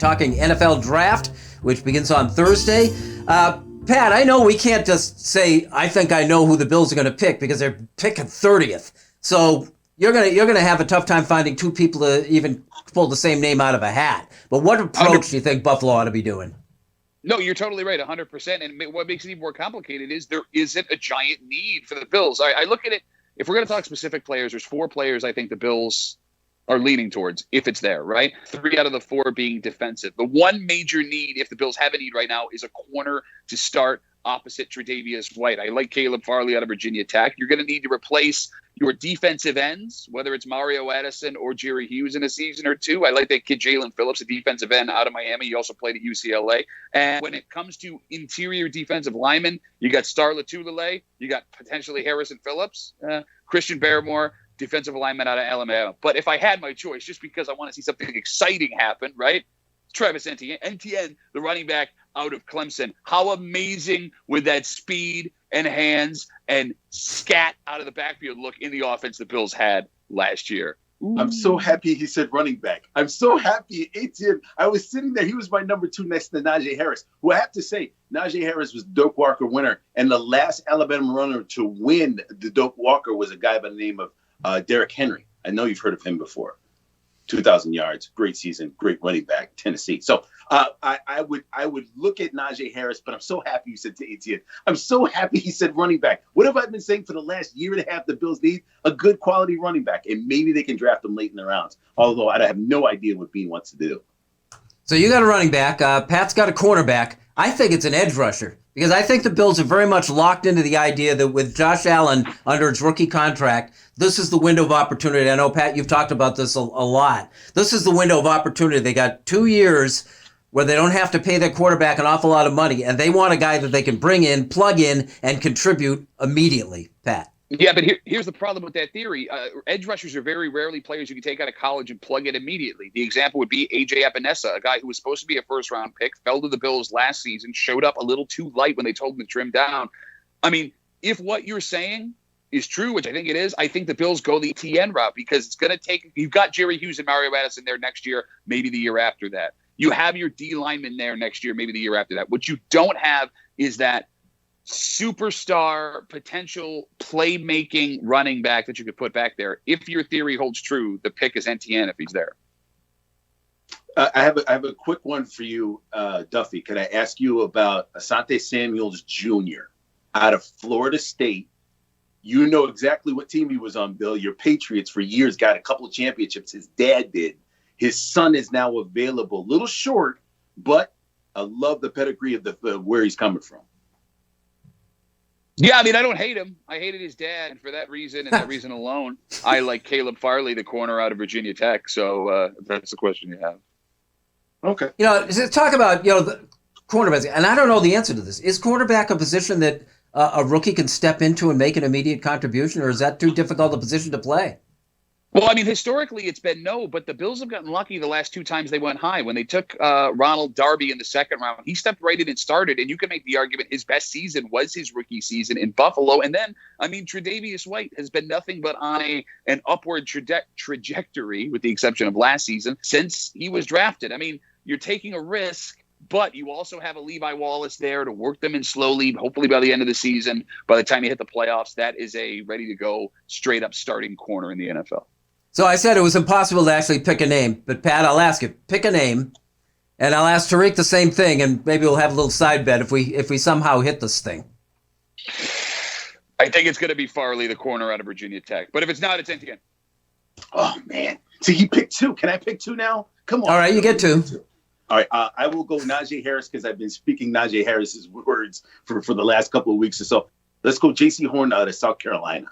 Talking NFL draft, which begins on Thursday. Pat, I know we can't just say, I think I know who the Bills are going to pick because they're picking 30th. So you're gonna have a tough time finding two people to even pull the same name out of a hat. But what approach do you think Buffalo ought to be doing? No, you're totally right, 100%. And what makes it even more complicated is there isn't a giant need for the Bills. I look at it, if we're going to talk specific players, there's 4 players I think the Bills are leaning towards, if it's there, right? 3 out of the 4 being defensive. The one major need, if the Bills have a need right now, is a corner to start opposite Tre'Davious White. I like Caleb Farley out of Virginia Tech. You're going to need to replace your defensive ends, whether it's Mario Addison or Jerry Hughes in a season or 2. I like that kid Jalen Phillips, a defensive end out of Miami. He also played at UCLA. And when it comes to interior defensive linemen, you got Star Latulele, you got potentially Harrison Phillips, Christian Barrymore, defensive lineman out of Alabama. But if I had my choice, just because I want to see something exciting happen, right? Travis Etienne, the running back out of Clemson. How amazing would that speed and hands and scat out of the backfield look in the offense the Bills had last year? Ooh. I'm so happy he said running back. I'm so happy. Etienne, I was sitting there. He was my number 2 next to Najee Harris, who I have to say, Najee Harris was Doak Walker winner. And the last Alabama runner to win the Doak Walker was a guy by the name of Derrick Henry. I know you've heard of him before. 2,000 yards, great season, great running back, Tennessee. So I would look at Najee Harris, but I'm so happy you said to Etienne. I'm so happy he said running back. What have I been saying for the last year and a half? The Bills need a good quality running back, and maybe they can draft them late in the rounds. Although I have no idea what Bean wants to do. So you got a running back. Pat's got a cornerback. I think it's an edge rusher because I think the Bills are very much locked into the idea that with Josh Allen under his rookie contract, this is the window of opportunity. I know, Pat, you've talked about this a lot. This is the window of opportunity. They got 2 years where they don't have to pay their quarterback an awful lot of money, and they want a guy that they can bring in, plug in, and contribute immediately, Pat. Yeah, but here's the problem with that theory. Edge rushers are very rarely players you can take out of college and plug in immediately. The example would be A.J. Epinesa, a guy who was supposed to be a first-round pick, fell to the Bills last season, showed up a little too light when they told him to trim down. I mean, if what you're saying is true, which I think it is, I think the Bills go the TN route because it's going to take – you've got Jerry Hughes and Mario Addison there next year, maybe the year after that. You have your D lineman there next year, maybe the year after that. What you don't have is that superstar potential playmaking running back that you could put back there. If your theory holds true, the pick is Etienne if he's there. I have a quick one for you, Duffy. Can I ask you about Asante Samuels Jr. out of Florida State? You know exactly what team he was on, Bill. Your Patriots for years got a couple of championships. His dad did. His son is now available. A little short, but I love the pedigree of where he's coming from. Yeah, I mean, I don't hate him. I hated his dad, and for that reason and that reason alone, I like Caleb Farley, the corner out of Virginia Tech. So if that's the question you have. Okay. You know, talk about, the cornerbacks, and I don't know the answer to this. Is quarterback a position that a rookie can step into and make an immediate contribution, or is that too difficult a position to play? Well, I mean, historically, it's been no, but the Bills have gotten lucky the last 2 times they went high. When they took Ronald Darby in the second round, he stepped right in and started, and you can make the argument his best season was his rookie season in Buffalo. And then, I mean, Tre'Davious White has been nothing but on an upward trajectory, with the exception of last season, since he was drafted. I mean, you're taking a risk, but you also have a Levi Wallace there to work them in slowly. Hopefully by the end of the season, by the time you hit the playoffs, that is a ready-to-go, straight-up starting corner in the NFL. So I said it was impossible to actually pick a name, but Pat, I'll ask you, pick a name, and I'll ask Tariq the same thing, and maybe we'll have a little side bet if we somehow hit this thing. I think it's going to be Farley, the corner out of Virginia Tech, but if it's not, it's Etienne. Oh man, so you picked 2. Can I pick 2 now? Come on. All right, you get 2. All right, I will go Najee Harris because I've been speaking Najee Harris's words for the last couple of weeks or so. Let's go J.C. Horn out of South Carolina.